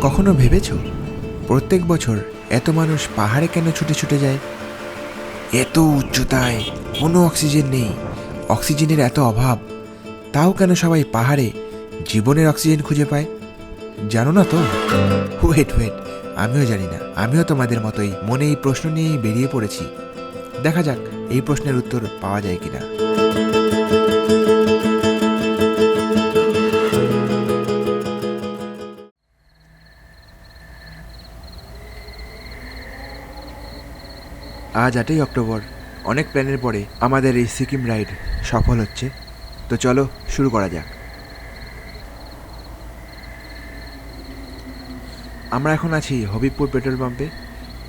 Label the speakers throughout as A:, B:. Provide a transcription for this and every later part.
A: কখনো ভেবেছো প্রত্যেক বছর এত মানুষ পাহাড়ে কেন ছুটে ছুটে যায়? এত উচ্চতায় কোনো অক্সিজেন নেই, অক্সিজেনের এত অভাব, তাও কেন সবাই পাহাড়ে জীবনের অক্সিজেন খুঁজে পায়? জানো না তো? ওয়েট ওয়েট, আমিও জানি না। আমিও তোমাদের মতোই মনে এই প্রশ্ন নিয়েই বেরিয়ে পড়েছি। দেখা যাক এই প্রশ্নের উত্তর পাওয়া যায় কিনা। আজ 8ই অক্টোবর। অনেক প্ল্যানের পরে আমাদের এই সিকিম রাইড সফল হচ্ছে। তো চলো শুরু করা যাক। আমরা এখন আছি হবিবপুর পেট্রোল পাম্পে।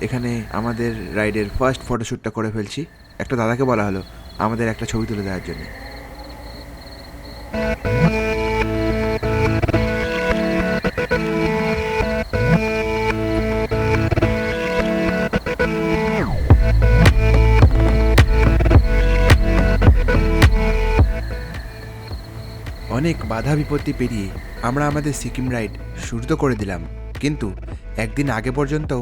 A: এখানে আমাদের রাইডের ফার্স্ট ফটোশ্যুটটা করে ফেলছি। একটা দাদাকে বলা হলো আমাদের একটা ছবি তুলে দেওয়ার জন্য। অনেক বাধা বিপত্তি পেরিয়ে আমরা আমাদের সিকিম রাইড শুরু তো করে দিলাম, কিন্তু একদিন আগে পর্যন্ত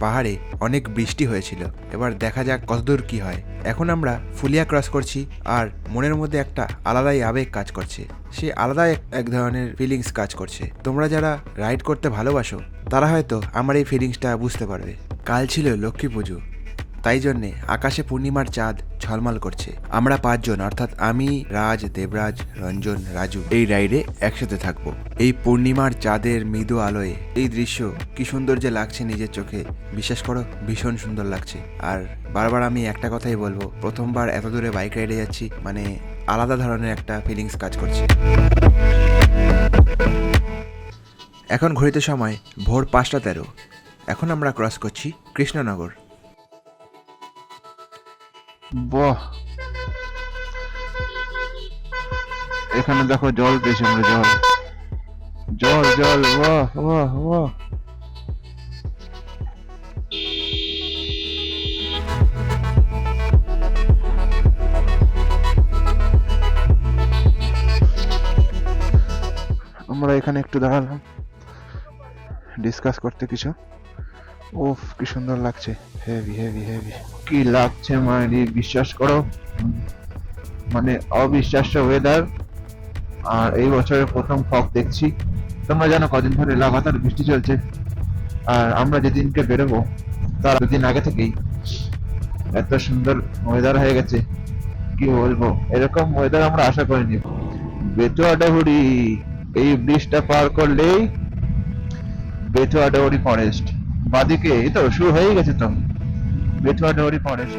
A: পাহাড়ে অনেক বৃষ্টি হয়েছিল। এবার দেখা যাক কতদূর কি হয়। এখন আমরা ফুলিয়া ক্রস করছি, আর মনের মধ্যে একটা আলাদাই আবেগ কাজ করছে। সে আলাদাই এক ধরনের ফিলিংস কাজ করছে। তোমরা যারা রাইড করতে ভালোবাসো তারা হয়তো আমার এই ফিলিংসটা বুঝতে পারবে। কাল ছিল লক্ষ্মী পুজো, তাই জন্যে আকাশে পূর্ণিমার চাঁদ ঝলমল করছে। আমরা 5 জন, অর্থাৎ আমি, রাজ, দেবরাজ, রঞ্জন, রাজু এই রাইডে একসাথে থাকবো। এই পূর্ণিমার চাঁদের মৃদু আলোয় এই দৃশ্য কি সুন্দর যে লাগছে নিজের চোখে। বিশ্বাস করো, ভীষণ সুন্দর লাগছে। আর বারবার আমি একটা কথাই বলবো, প্রথমবার এত দূরে বাইক রাইডে যাচ্ছি, মানে আলাদা ধরনের একটা ফিলিংস কাজ করছে। এখন ঘড়িতে সময় ভোর 5টা 13। এখন আমরা ক্রস করছি কৃষ্ণনগর।
B: বাহ, এখানে দেখো জল পেয়েছি আমরা। জল জল জল, বাহ বাহ বাহ। আমরা এখানে একটু দাঁড়ালাম ডিসকাস করতে কিছু। উফ, কি সুন্দর লাগছে। হেভি হেভি হেভি, কি লাগছে মানে বিশ্বাস করো, মানে অবিশ্বাস্য ওয়েদার। আর এই বছরের প্রথম ফগ দেখছি। তোমরা জানো কদিন ধরে লাগাতার বৃষ্টি চলছে, আর আমরা যেদিনকে বেরোবো তার 2 দিন আগে থেকেই এত সুন্দর ওয়েদার হয়ে গেছে, কি বলবো। এরকম ওয়েদার আমরা আশা করিনি। বেতুয়াডাহুড়ি, এই ব্রিজটা পার করলেই বেতুয়াডাহুড়ি ফরেস্ট। বাদিকে এই তো শুরু হয়ে গেছে তো বেতুয়াডাহুড়ি ফরেস্ট।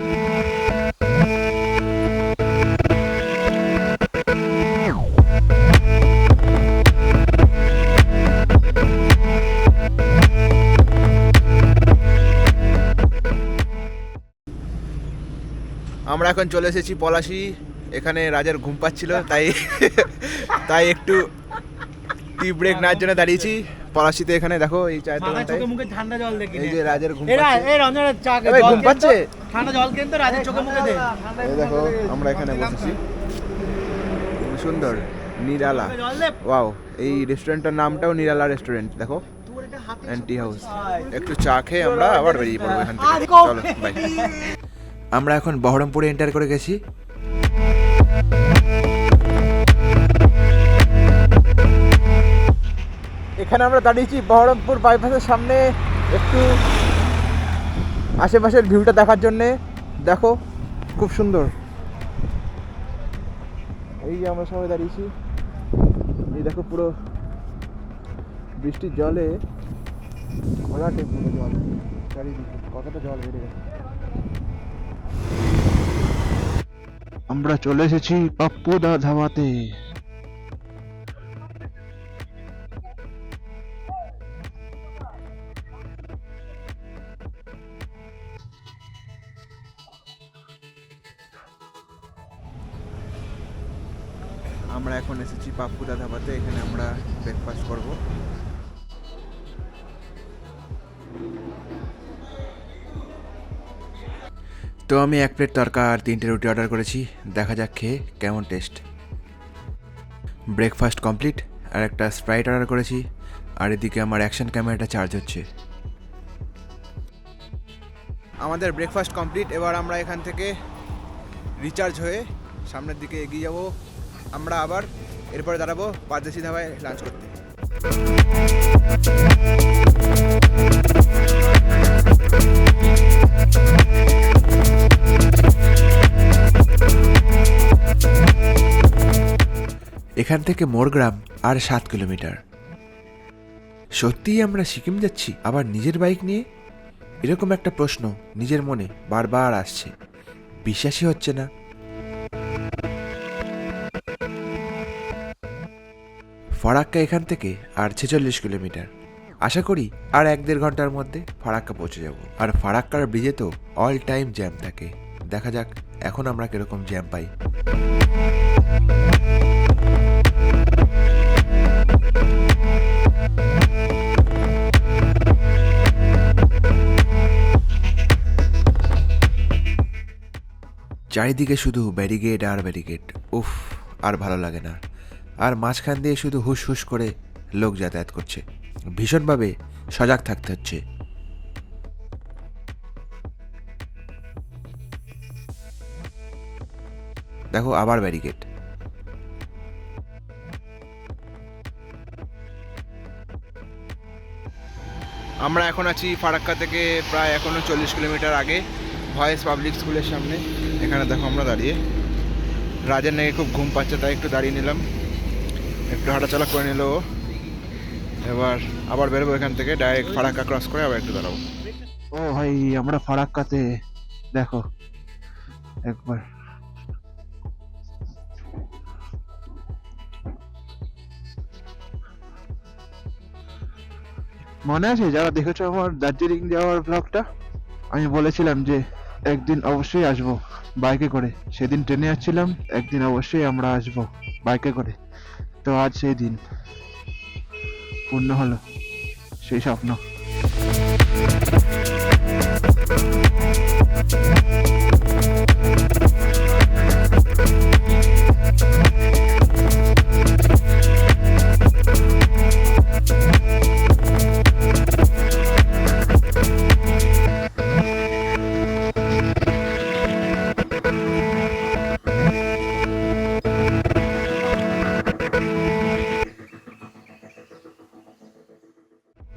A: আমরা এখন চলে এসেছি পলাশি। এখানে রাজার ঘুম পাচ্ছিল, তাই তাই একটু টি ব্রেক নেওয়ার জন্য দাঁড়িয়েছি পলাশিতে। এখানে দেখো এই চায়ের দোকানটায়
C: মুখে ঠান্ডা জল দেখি,
A: এই যে রাজার ঘুম
C: এই
A: পাচ্ছে।
C: রঞ্জনের চা
A: এই ঘুম পাচ্ছে,
C: ঠান্ডা জল কিন্তু রাজের চোখে মুখে দে।
A: এই দেখো আমরা এখানে বসেছি, সুন্দর নিরালা। ওয়াও, এই রেস্টুরেন্টের নামটাও নিরালা রেস্টুরেন্ট। দেখো অ্যান্টি হাউস। একটু চা খেয়ে আমরা আবার বেরিয়ে পড়বো এখান থেকে। চলো বাই। আমরা এখন বহরমপুরে এন্টার করে গেছি। এখানে আমরা দাঁড়িয়েছি বহরমপুর বাইপাসের সামনে, একটু আশেপাশের ভিউটা দেখার জন্যে। দেখো খুব সুন্দর। এই যে আমরা সবাই দাঁড়িয়েছি, এই দেখো পুরো বৃষ্টির জলে ঘোলাটে পুরো জল, চারিদিকে কতটা জল বেড়ে গেছে।
B: আমরা চলে এসেছি পাপ্পুদা ধাবাতে।
A: আমরা এখন এসেছি পাপ্পুদা ধাবাতে। এখানে আমরা ব্রেকফাস্ট করব। তো আমি 1 প্লেট তরকা আর 3টে রুটি অর্ডার করেছি। দেখা যাক খেয়ে কেমন টেস্ট। ব্রেকফাস্ট কমপ্লিট, আর একটা স্প্রাইট অর্ডার করেছি, আর এদিকে আমার অ্যাকশন ক্যামেরাটা চার্জ হচ্ছে। আমাদের ব্রেকফাস্ট কমপ্লিট। এবার আমরা এখান থেকে রিচার্জ হয়ে সামনের দিকে এগিয়ে যাব। আমরা আবার এরপরে দাঁড়াবো পারদেশি ধাবায় লাঞ্চ করতে। এখান থেকে মোরগ্রাম আর 7 কিলোমিটার। সত্যিই আমরা সিকিম যাচ্ছি আবার নিজের বাইক নিয়ে? এরকম একটা প্রশ্ন নিজের মনে বারবার আসছে, বিশ্বাসই হচ্ছে না। ফারাক্কা এখান থেকে আর 46 কিলোমিটার। আশা করি আর 1-1.5 ঘন্টার মধ্যে ফারাক্কা পৌঁছে যাব। আর ফারাক্কার ব্রিজে তো অল টাইম জ্যাম থাকে। দেখা যাক এখন আমরা কিরকম জ্যাম পাই। চারিদিকে শুধু ব্যারিকেড আর ব্যারিকেড। উফ, আর ভালো লাগে না। আর মাঝখান দিয়ে শুধু হুস হুস করে লোক যাতায়াত করছে। ভীষণভাবে সজাগ থাকতে হচ্ছে। দেখো আবার ব্যারিকেড। আমরা এখন আছি ফারাক্কা থেকে প্রায় এখনো 40 কিলোমিটার আগে, ভয়েস পাবলিক স্কুলের সামনে। এখানে দেখো আমরা দাঁড়িয়ে। রাজের নাকি খুব ঘুম পাচ্ছে, তাই একটু দাঁড়িয়ে নিলাম, একটু হাঁটাচলা করে নিল ও। এবার আবার বেরোবো এখান থেকে, ডাইরেক্ট ফারাক্কা ক্রস করে আবার একটু দাঁড়াবো।
B: ও ভাই, আমরা ফারাক্কাতে। দেখো একবার। মনে আছে যারা দেখেছো আমার দার্জিলিং যাওয়ার ব্লগটা, আমি বলেছিলাম যে একদিন অবশ্যই আসবো বাইকে করে। সেদিন ট্রেনে আসছিলাম, একদিন অবশ্যই আমরা আসবো বাইকে করে। তো আজ সেই দিন পূর্ণ হলো, সেই স্বপ্ন।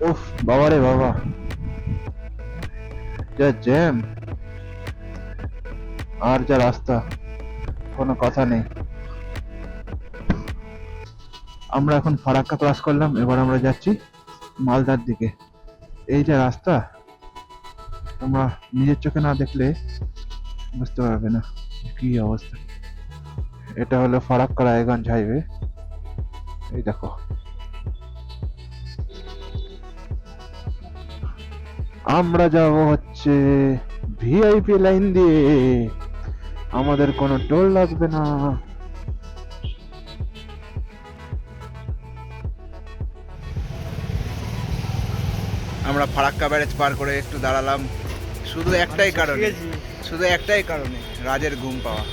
B: উফ বাবা রে বাবা, যা জ্যাম আর যা রাস্তা, কোনো কথা নেই। আমরা এখন ফারাক্কা ক্রস করলাম, এবার আমরা যাচ্ছি মালদার দিকে। এই যে রাস্তা, তোমরা নিজের চোখে না দেখলে বুঝতে পারবে না কি অবস্থা। এটা হলো ফারাক্কা রায়গঞ্জ হাইওয়ে। এই দেখো, আমরা যাব হচ্ছে ভিআইপি লাইন দিয়ে, আমাদের কোনো টোল লাগবে না।
A: আমরা ফারাক্কা ব্যারেজ পার করে একটু দাঁড়ালাম শুধু একটাই কারণে, রাজের ঘুম পাওয়া।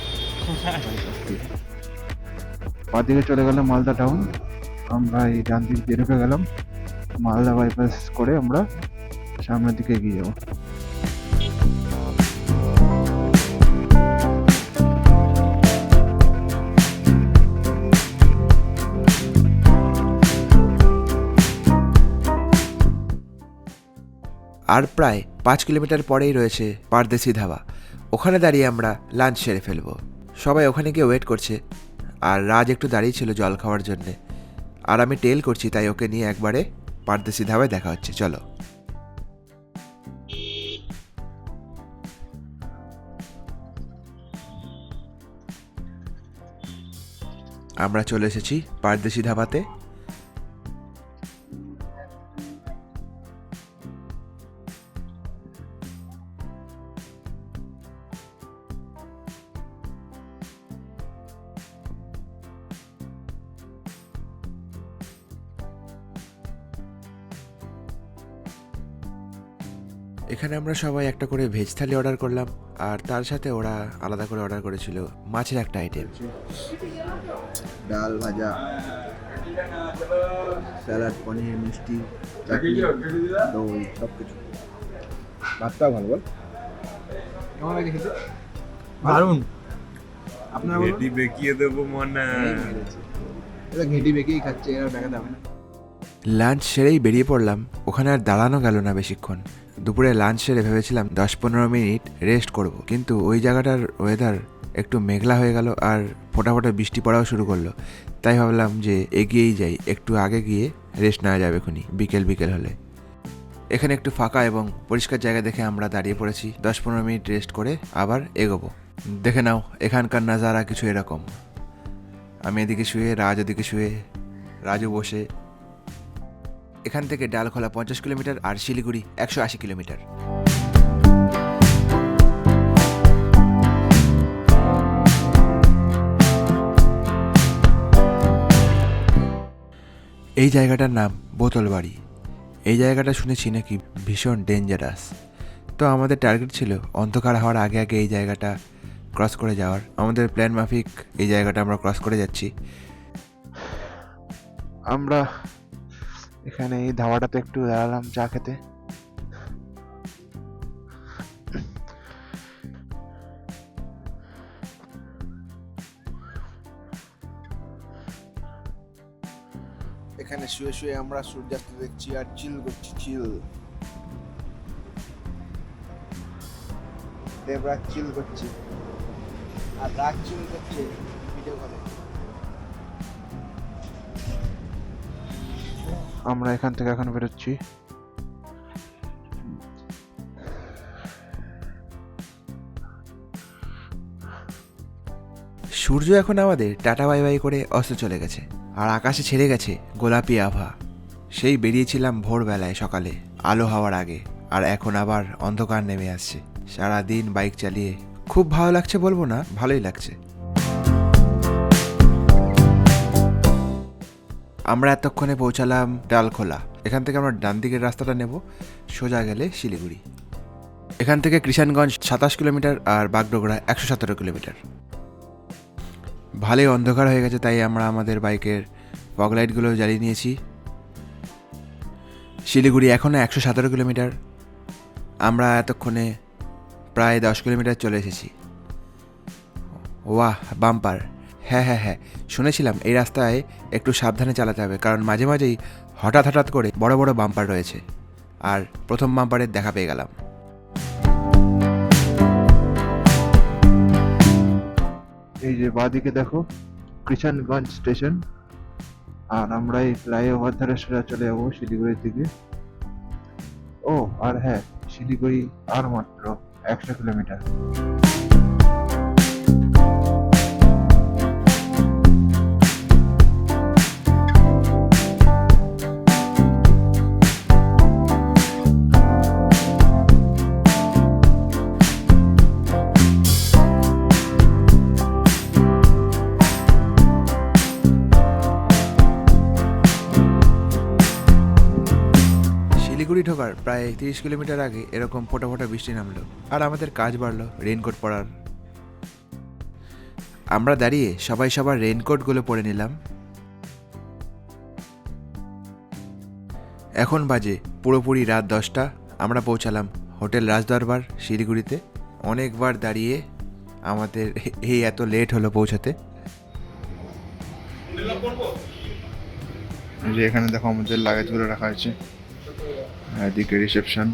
B: বাদিকে চলে গেলাম মালদা টাউন। আমরা এই ডান দিক দিয়ে ঢুকে গেলাম, মালদা বাইপাস করে আমরা সামনের দিকে এগিয়ে যাবো।
A: আর প্রায় 5 কিলোমিটার পরেই রয়েছে পারদেশি ধাবা। ওখানে দাঁড়িয়ে আমরা লাঞ্চ সেরে ফেলবো। সবাই ওখানে গিয়ে ওয়েট করছে, আর রাজ একটু দাঁড়িয়ে ছিল জল খাওয়ার জন্যে। আর আমি টেল করছি, তাই ওকে নিয়ে একবারে পারদেশি ধাবায় দেখা হচ্ছে। চলো। আমরা চলে এসেছি পারদেশি ধাবাতে। এখানে আমরা সবাই একটা করে ভেজ থালি অর্ডার করলাম, আর তার সাথে ওরা আলাদা করে অর্ডার করেছিল মাছের একটা আইটেম।
B: ডাল ভাজা,
A: স্যালাড, পনির, মিষ্টি, চাটনি, দই, সব কিছু। ভাতটা ভালো বল। কেমন লাগে খেতে?
C: দারুন।
A: আপনার
D: ঘেটি বেঁকিয়ে দেবো মনে।
A: এটা ঘেঁটি বেঁকেই খাচ্ছে, এরা বেঁকাতে হবে না। লাঞ্চ সেরেই বেরিয়ে পড়লাম। ওখানে আর দাঁড়ানো গেল না বেশিক্ষণ। দুপুরে লাঞ্চ সেরে ভেবেছিলাম 10-15 মিনিট রেস্ট করব, কিন্তু ওই জায়গাটার ওয়েদার একটু মেঘলা হয়ে গেল আর ফোঁটা ফোঁটা বৃষ্টি পড়াও শুরু করলো। তাই ভাবলাম যে এগিয়েই যাই, একটু আগে গিয়ে রেস্ট নেওয়া যাবে এখনই, বিকেল বিকেল হলে। এখানে একটু ফাঁকা এবং পরিষ্কার জায়গা দেখে আমরা দাঁড়িয়ে পড়েছি। 10-15 মিনিট রেস্ট করে আবার এগোবো। দেখে নাও এখানকার নাজারা কিছু এরকম। আমি এদিকে শুয়ে, রাজ ওদিকে শুয়ে, রাজু বসে। এখান থেকে ডালখোলা 50 কিলোমিটার আর শিলিগুড়ি 180 কিলোমিটার। এই জায়গাটার নাম বোতলবাড়ি। এই জায়গাটা শুনেছি নাকি ভীষণ ডেঞ্জারাস। তো আমাদের টার্গেট ছিল অন্ধকার হওয়ার আগে আগে এই জায়গাটা ক্রস করে যাওয়ার। আমাদের প্ল্যান মাফিক এই জায়গাটা আমরা ক্রস করে যাচ্ছি।
B: আমরা এখানে এই ধাবাটাতে একটু দাঁড়ালাম চা খেতে। এখানে শুয়ে শুয়ে আমরা সূর্যাস্ত দেখছি আর চিল করছি, চিল। দেবরাজ চিল করছে আর রাগ চিল করছে ভিডিও কলে। আমরা এখান থেকে এখন বেরোচ্ছি।
A: সূর্য এখন আমাদের টাটা বাই বাই করে অস্ত চলে গেছে আর আকাশে ছেড়ে গেছে গোলাপি আভা। সেই বেরিয়েছিলাম ভোরবেলায় সকালে আলো হওয়ার আগে, আর এখন আবার অন্ধকার নেমে আসছে। সারা দিন বাইক চালিয়ে খুব ভালো লাগছে বলবো না, ভালোই লাগছে। আমরা এতক্ষণে পৌঁছালাম ডালখোলা। এখান থেকে আমরা ডান দিকের রাস্তাটা নেব, সোজা গেলে শিলিগুড়ি। এখান থেকে কৃষাণগঞ্জ 27 কিলোমিটার আর বাগডোগরা 117 কিলোমিটার। ভালোই অন্ধকার হয়ে গেছে, তাই আমরা আমাদের বাইকের ফগলাইটগুলো জ্বালিয়ে নিয়েছি। শিলিগুড়ি এখনও 117 কিলোমিটার। আমরা এতক্ষণে প্রায় 10 কিলোমিটার চলে এসেছি। ওয়াহ, বাম্পার! হ্যাঁ হ্যাঁ হ্যাঁ, শুনেছিলাম এই রাস্তায় একটু সাবধানে চালাতে হবে, কারণ মাঝে মাঝেই হঠাৎ হঠাৎ করে বড় বড় বাম্পার রয়েছে। আর প্রথম বাম্পারের দেখা পেয়ে গেলাম।
B: এই যে বাঁদিকে দেখো কৃষাণগঞ্জ স্টেশন, আর আমরা এই ফ্লাইওভার ধারে সোজা চলে যাবো শিলিগুড়ির দিকে। ও আর হ্যাঁ, শিলিগুড়ি আর মাত্র 100 কিলোমিটার।
A: শিলিগুড়ি ঢোকার প্রায় 30 কিলোমিটার আগে এরকম ফোঁটা ফোঁটা বৃষ্টি নামলো আর আমাদের কাজ বাড়লো রেইনকোট পরার। আমরা দাঁড়িয়ে সবাই সবার রেইনকোটগুলো পরে নিলাম। এখন বাজে পুরোপুরি রাত 10টা। আমরা পৌঁছালাম হোটেল রাজদরবার শিলিগুড়িতে। অনেকবার দাঁড়িয়ে আমাদের এই এত লেট হলো পৌঁছাতে।
B: এই যে এখানে দেখো আমাদের লাগেজগুলো রাখা আছে, এদিকে রিসেপশন।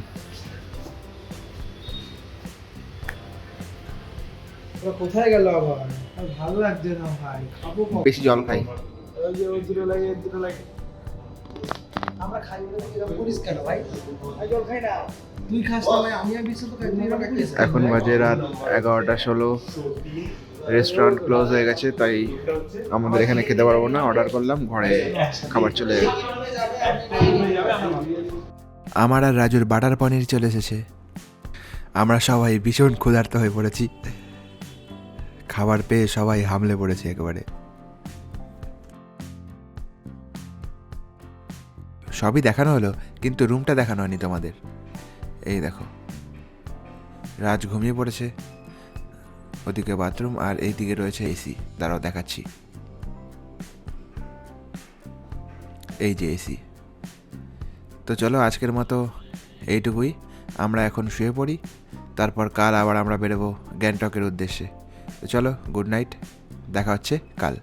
C: কোথায় গেল আবার? আর ভালো লাগছে না ভাই, খাবো কখন?
B: বেশি জল খাই।
C: ওই যে ওই দুটো লাগে, এই দুটো লাগে। আমরা খাই বলে তুই এরকম করিস কেন ভাই? আমি জল খাই না। তুই খাস না ভাই, আমি আর বিশ্বত খাই, তুই এরকম করিস কেন?
B: এখন বাজে রাত 11:16। রেস্টুরেন্ট ক্লোজ হয়ে গেছে, তাই আমাদের এখানে খেতে পারবো না। অর্ডার করলাম, ঘরে খাবার চলে যাবে।
A: আমার আর রাজুর বাটার পনির চলে এসেছে। আমরা সবাই ভীষণ ক্ষুধার্ত হয়ে পড়েছি। খাবার পেয়ে সবাই হামলে পড়েছে একেবারে। সবই দেখানো হলো, কিন্তু রুমটা দেখানো হয়নি তোমাদের। এই দেখো, রাজ ঘুমিয়ে পড়েছে, ওদিকে বাথরুম আর এইদিকে রয়েছে এসি। দাঁড়াও দেখাচ্ছি, এই যে এসি। তো চলো আজকের মতো এইটুকুই। আমরা এখন শুয়ে পড়ি, তারপর কাল আবার আমরা বেরোবো গ্যাংটকের উদ্দেশ্যে। তো চলো, গুড নাইট, দেখা হচ্ছে কাল।